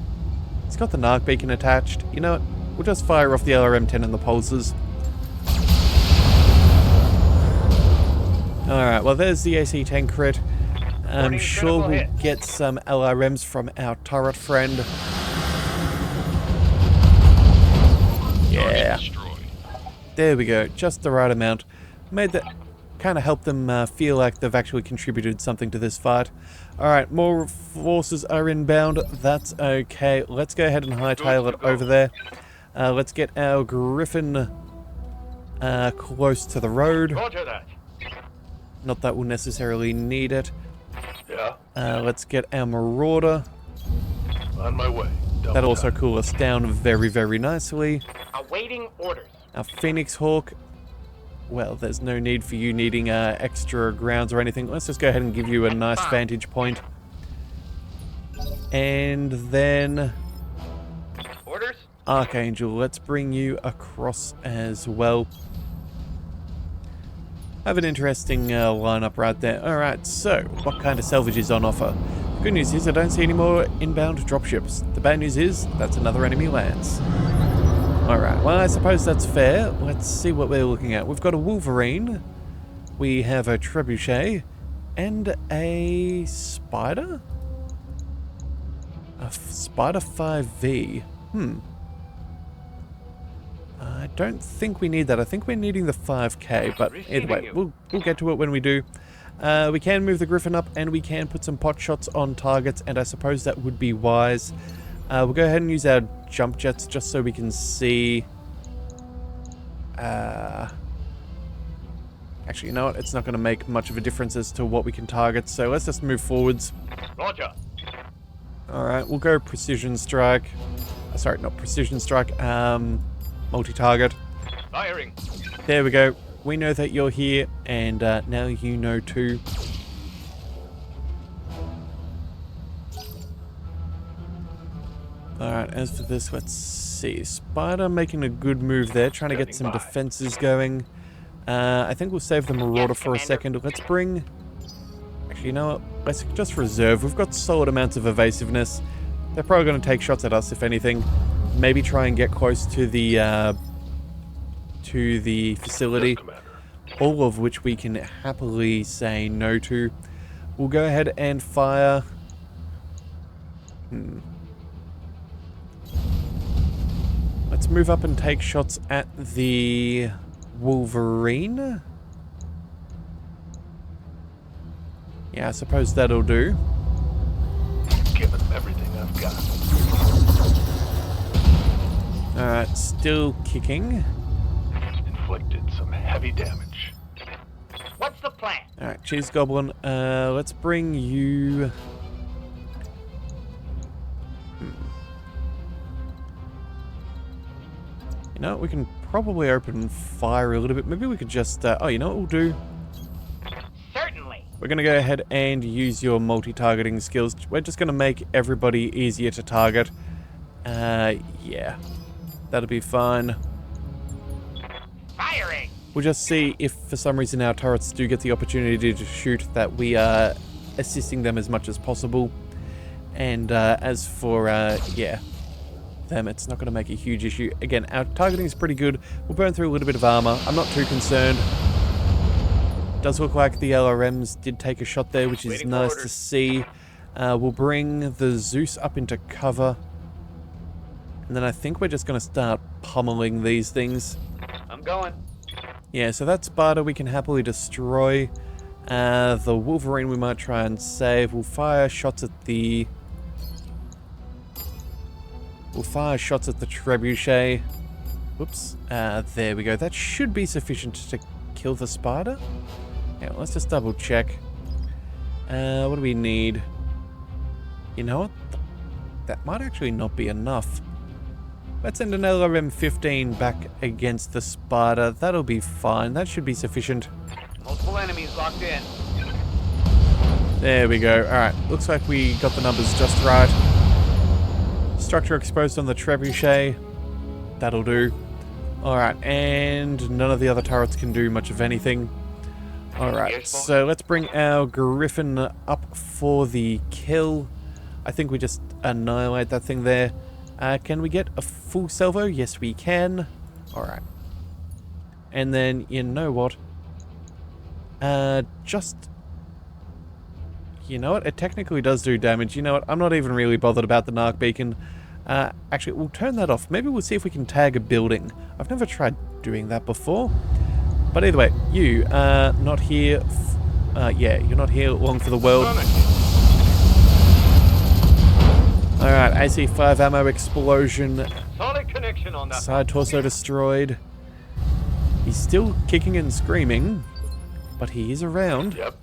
It's got the narc beacon attached. You know what? We'll just fire off the LRM-10 and the pulsers. Alright, well there's the AC-10 crit. I'm sure we'll get some LRMs from our turret friend. Yeah. There we go. Just the right amount. Made that kind of help them feel like they've actually contributed something to this fight. Alright, more forces are inbound. That's okay. Let's go ahead and hightail it over there. Let's get our Griffin close to the road. Roger that. Not that we'll necessarily need it. Yeah. Let's get our Marauder. On my way. That'll also cool us down very, very nicely. Awaiting orders. Our Phoenix Hawk. Well, there's no need for you needing extra grounds or anything. Let's just go ahead and give you a nice vantage point. And then... Orders? Archangel, let's bring you across as well. Have an interesting lineup right there. Alright, so, what kind of salvage is on offer? The good news is I don't see any more inbound dropships. The bad news is, that's another enemy Lance. Alright, well I suppose that's fair. Let's see what we're looking at. We've got a Wolverine, we have a Trebuchet, and a Spider? A Spider 5V. I don't think we need that. I think we're needing the 5k, but either way, we'll get to it when we do. We can move the Griffin up, and we can put some pot shots on targets, and I suppose that would be wise. We'll go ahead and use our jump jets just so we can see... Actually, you know what? It's not going to make much of a difference as to what we can target, so let's just move forwards. Roger. Alright, we'll go Precision Strike. Sorry, not Precision Strike. Multi-target. Firing. There we go. We know that you're here, and now you know too. Alright, as for this, let's see. Spider making a good move there, trying to get some defenses going. I think we'll save the Marauder for a second. Let's bring... Actually, you know what? Let's just reserve. We've got solid amounts of evasiveness. They're probably going to take shots at us, if anything. Maybe try and get close to the facility. All of which we can happily say no to. We'll go ahead and fire... Let's move up and take shots at the Wolverine. Yeah, I suppose that'll do. Giving them everything I've got. Alright, still kicking. Inflicted some heavy damage. What's the plan? Alright, Cheese Goblin, let's bring you... You know what, we can probably open fire a little bit. Maybe we could just... oh, you know what we'll do? Certainly. We're going to go ahead and use your multi-targeting skills. We're just going to make everybody easier to target. Yeah. That'll be fine. Firing. We'll just see if for some reason our turrets do get the opportunity to shoot, that we are assisting them as much as possible. And as for, yeah, them, it's not going to make a huge issue. Again, our targeting is pretty good. We'll burn through a little bit of armor. I'm not too concerned. Does look like the LRMs did take a shot there, which is nice to see. We'll bring the Zeus up into cover. And then I think we're just going to start pummeling these things. I'm going. Yeah, so that Sparta we can happily destroy. The Wolverine we might try and save. We'll fire shots at the... Trebuchet. Whoops. There we go. That should be sufficient to kill the Sparta. Yeah, let's just double check. What do we need? You know what? That might actually not be enough. Let's send an LRM-15 back against the Sparta. That'll be fine. That should be sufficient. Multiple enemies locked in. There we go. Alright, looks like we got the numbers just right. Structure exposed on the trebuchet. That'll do. Alright, and none of the other turrets can do much of anything. Alright, so let's bring our Griffin up for the kill. I think we just annihilate that thing there. Can we get a full salvo? Yes, we can. Alright. And then, you know what? You know what? It technically does do damage. You know what? I'm not even really bothered about the narc beacon. Actually, we'll turn that off. Maybe we'll see if we can tag a building. I've never tried doing that before. But either way, you are not here. Yeah, you're not here long for the world. Alright, AC5 ammo explosion. Solid connection on that. Side torso destroyed. He's still kicking and screaming, but he is around. Yep.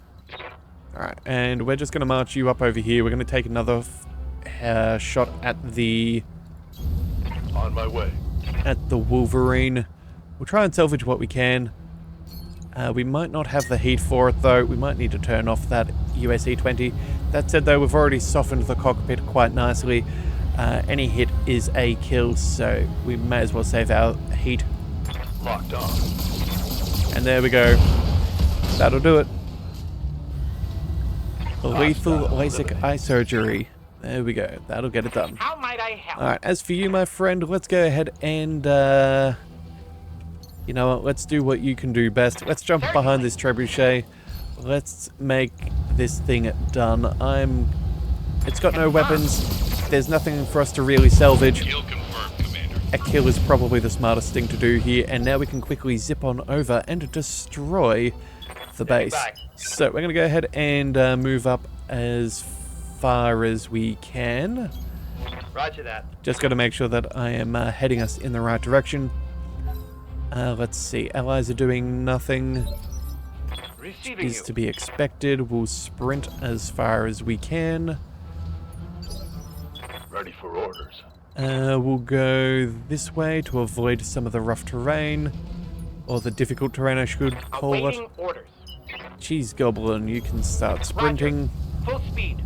Alright, and we're just going to march you up over here. We're going to take another shot at the... On my way. At the Wolverine. We'll try and salvage what we can. We might not have the heat for it, though. We might need to turn off that USE-20. That said, though, we've already softened the cockpit quite nicely. Any hit is a kill, so we may as well save our heat. Locked on. And there we go. That'll do it. Lethal LASIK eye surgery. There we go. That'll get it done. How might I help? Alright, as for you, my friend, let's go ahead and, you know what, let's do what you can do best. Let's jump behind this trebuchet. Let's make this thing done. It's got no weapons. There's nothing for us to really salvage. Kill confirmed, Commander. A kill is probably the smartest thing to do here, and now we can quickly zip on over and destroy the base. So we're going to go ahead and move up as far as we can. Roger that. Just got to make sure that I am heading us in the right direction. Let's see. Allies are doing nothing. Receiving Is you. to be expected. We'll sprint as far as we can. Ready for orders. We'll go this way to avoid some of the rough terrain. Or the difficult terrain, I should call it. Awaiting orders. Cheese Goblin, you can start sprinting. Full speed.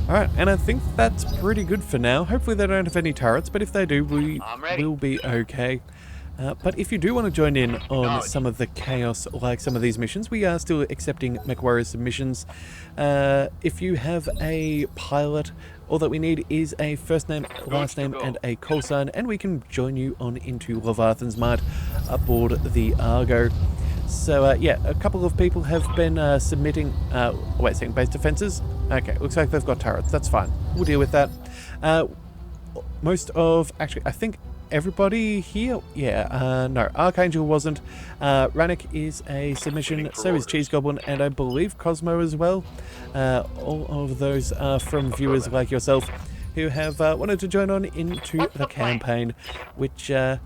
Alright, and I think that's pretty good for now. Hopefully they don't have any turrets, but if they do, we I'm ready. will be okay. But if you do want to join in on some of the chaos, like some of these missions, we are still accepting MechWarrior submissions. If you have a pilot, all that we need is a first name, last name, and a call sign, and we can join you on into Leviathan's Might aboard the Argo. So, yeah, a couple of people have been submitting... wait a second, base defenses? Okay, looks like they've got turrets. That's fine. We'll deal with that. Most of... Actually, I think everybody here... Yeah, no, Archangel wasn't. Rannick is a submission, so is Cheese Goblin, and I believe Cosmo as well. All of those are from viewers like yourself who have wanted to join on into the campaign, which, yeah...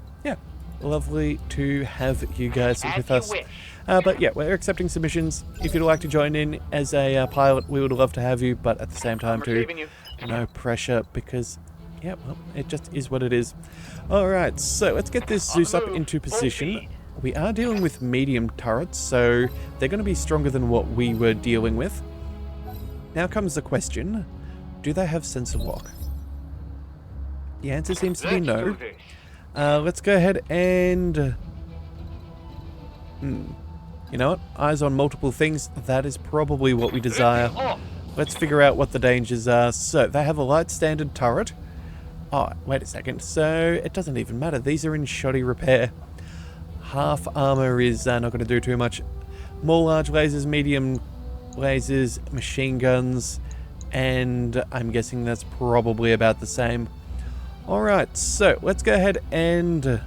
Lovely to have you guys with us. But yeah, we're accepting submissions. If you'd like to join in as a pilot, we would love to have you, but at the same time too, no pressure because, yeah, well, it just is what it is. Alright, so let's get this Zeus up into position. We are dealing with medium turrets, so they're going to be stronger than what we were dealing with. Now comes the question, do they have sensor lock? The answer seems to be no. Let's go ahead and... You know what? Eyes on multiple things. That is probably what we desire. Let's figure out what the dangers are. So, they have a light standard turret. Oh, wait a second. So, it doesn't even matter. These are in shoddy repair. Half armor is not going to do too much. More large lasers, medium lasers, machine guns, and I'm guessing that's probably about the same. Alright, so let's go ahead and...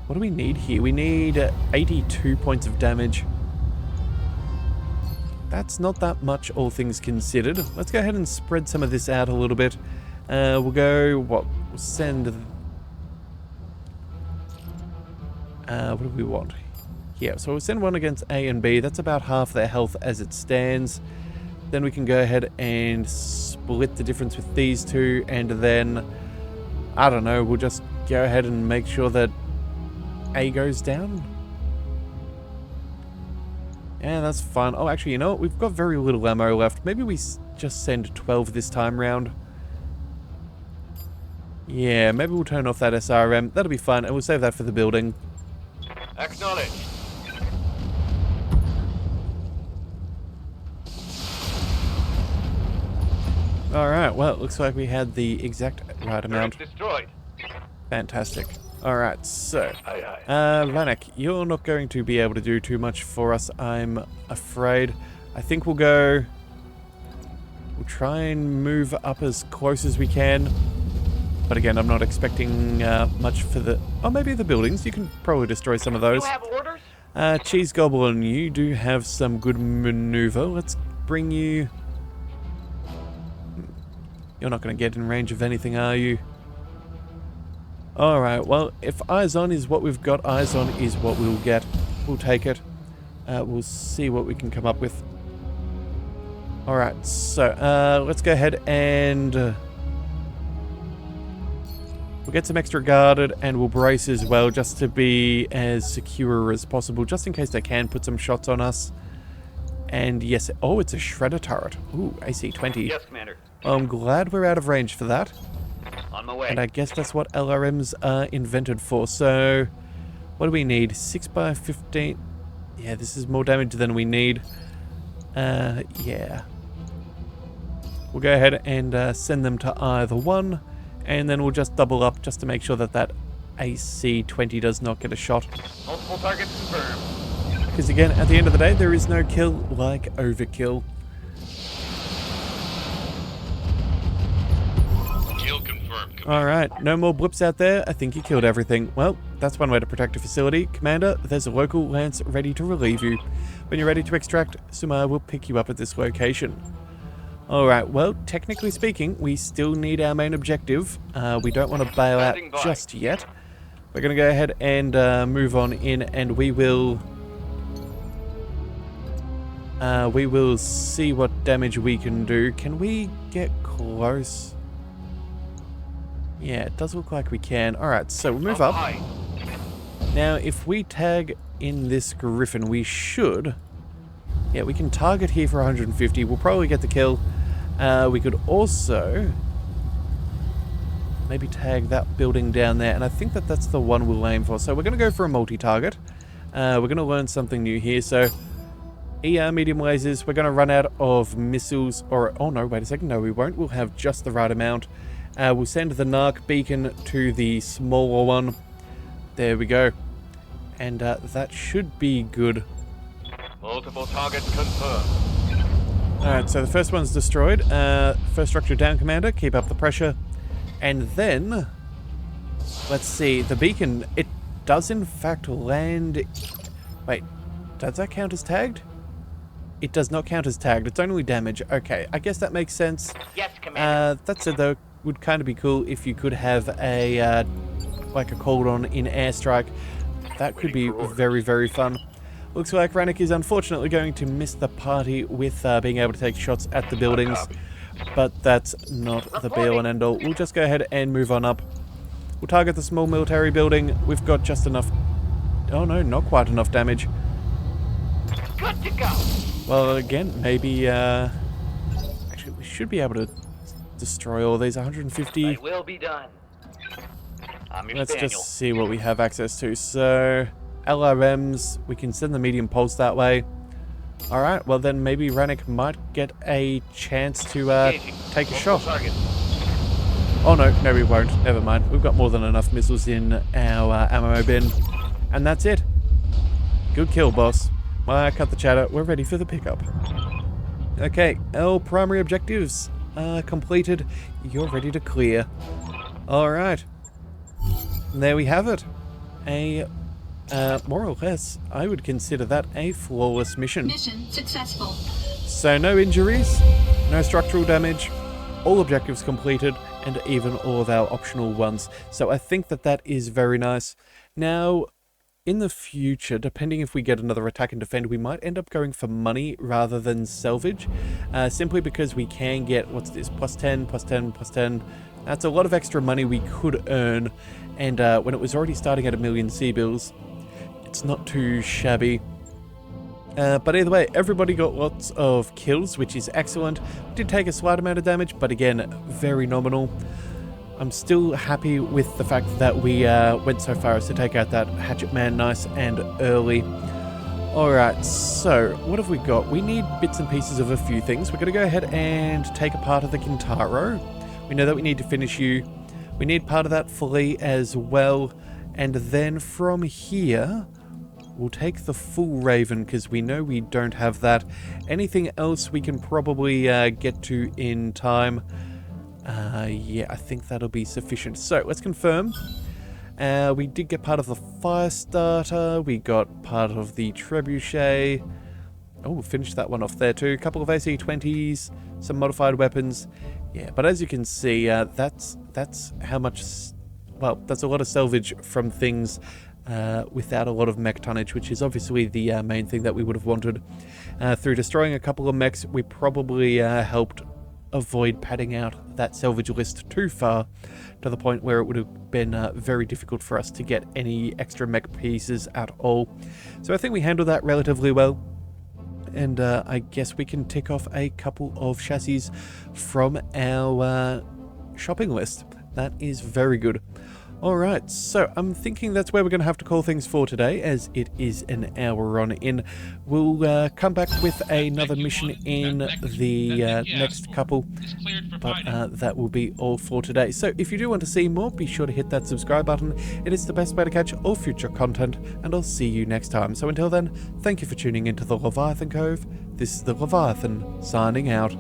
What do we need here? We need 82 points of damage. That's not that much, all things considered. Let's go ahead and spread some of this out a little bit. We'll go... What? We'll send... what do we want? Yeah, so we'll send one against A and B. That's about half their health as it stands. Then we can go ahead and split the difference with these two, and then, I don't know, we'll just go ahead and make sure that A goes down. Yeah, that's fine. Oh, actually, you know what? We've got very little ammo left. Maybe we just send 12 this time round. Yeah, maybe we'll turn off that SRM. That'll be fun, and we'll save that for the building. Acknowledged. Alright, well, it looks like we had the exact right amount. Turret destroyed. Fantastic. Alright, so... Aye, aye. Vanek, you're not going to be able to do too much for us, I'm afraid. I think we'll go... We'll try and move up as close as we can. But again, I'm not expecting much for the... Oh, maybe the buildings. You can probably destroy some of those. You have orders? Cheese Goblin, you do have some good maneuver. Let's bring you... You're not going to get in range of anything, are you? Alright, well, if eyes on is what we've got, eyes on is what we'll get. We'll take it. We'll see what we can come up with. Alright, so let's go ahead and... we'll get some extra guarded and we'll brace as well, just to be as secure as possible, just in case they can put some shots on us. And yes, oh, it's a shredder turret. Ooh, AC-20. Yes, Commander. I'm glad we're out of range for that. On my way. And I guess that's what LRMs are invented for. So, what do we need? 6x15. Yeah, this is more damage than we need. Yeah. We'll go ahead and send them to either one. And then we'll just double up just to make sure that that AC-20 does not get a shot. Multiple targets confirmed. Because again, at the end of the day, there is no kill like overkill. Kill confirmed. Alright, no more blips out there. I think you killed everything. Well, that's one way to protect a facility. Commander, there's a local lance ready to relieve you. When you're ready to extract, Sumar will pick you up at this location. Alright, well, technically speaking, we still need our main objective. We don't want to bail out Standing by. just yet. We're going to go ahead and move on in, and we will see what damage we can do. Can we get close? Yeah, it does look like we can. Alright, so we'll move up. High. Now, if we tag in this Griffin, we should... Yeah, we can target here for 150. We'll probably get the kill. We could also... maybe tag that building down there. And I think that that's the one we'll aim for. So we're going to go for a multi-target. We're going to learn something new here. So, ER medium lasers. We're going to run out of missiles. Or, oh no, wait a second. No, we won't. We'll have just the right amount. We'll send the Narc beacon to the smaller one. There we go. And that should be good. Multiple targets confirmed. Alright, so the first one's destroyed. First structure down, Commander. Keep up the pressure. And then... let's see. The beacon, it does in fact land... Wait, does that count as tagged? It does not count as tagged. It's only damage. Okay, I guess that makes sense. Yes, Commander. That said, though, would kind of be cool if you could have a... like a called-on in airstrike. That could be very, very fun. Looks like Rannick is unfortunately going to miss the party with being able to take shots at the buildings. But that's not the be-all and end-all. We'll just go ahead and move on up. We'll target the small military building. We've got just enough... oh no, not quite enough damage. Good to go. Well, again, maybe... actually, we should be able to destroy all these 150. It will be done. I'm your Let's spaniel. just see what we have access to. So, LRMs, we can send the medium pulse that way. Alright, well then maybe Rannick might get a chance to take a shot. Target. Oh no, we won't. Never mind. We've got more than enough missiles in our ammo bin. And that's it. Good kill, boss. Well, cut the chatter. We're ready for the pickup. Okay, our primary objectives are completed. You're ready to clear. Alright. And there we have it. A, more or less, I would consider that a flawless mission. Mission successful. So no injuries, no structural damage, all objectives completed, and even all of our optional ones. So I think that that is very nice. Now, in the future, depending if we get another attack and defend, we might end up going for money rather than salvage. Simply because we can get, what's this, plus 10, plus 10, plus 10. That's a lot of extra money we could earn. And when it was already starting at 1 million C-bills, it's not too shabby. But either way, everybody got lots of kills, which is excellent. We did take a slight amount of damage, but again, very nominal. I'm still happy with the fact that we went so far as to take out that hatchet man nice and early. Alright, so what have we got? We need bits and pieces of a few things. We're going to go ahead and take a part of the Kintaro. We know that we need to finish you. We need part of that fully as well. And then from here, we'll take the full Raven because we know we don't have that. Anything else we can probably get to in time. Yeah, I think that'll be sufficient. So let's confirm. We did get part of the fire starter. We got part of the trebuchet. Oh, we finished that one off there too. A couple of AC-20s, some modified weapons. Yeah, but as you can see, that's how much. Well, that's a lot of salvage from things without a lot of mech tonnage, which is obviously the main thing that we would have wanted. Through destroying a couple of mechs, we probably helped avoid padding out that salvage list too far to the point where it would have been very difficult for us to get any extra mech pieces at all. So I think we handled that relatively well, and I guess we can tick off a couple of chassis from our shopping list. That is very good. Alright, so I'm thinking that's where we're going to have to call things for today, as it is an hour on in. We'll come back with another mission in the next couple, but that will be all for today. So if you do want to see more, be sure to hit that subscribe button. It is the best way to catch all future content, and I'll see you next time. So until then, thank you for tuning into the Leviathan Cove. This is the Leviathan, signing out.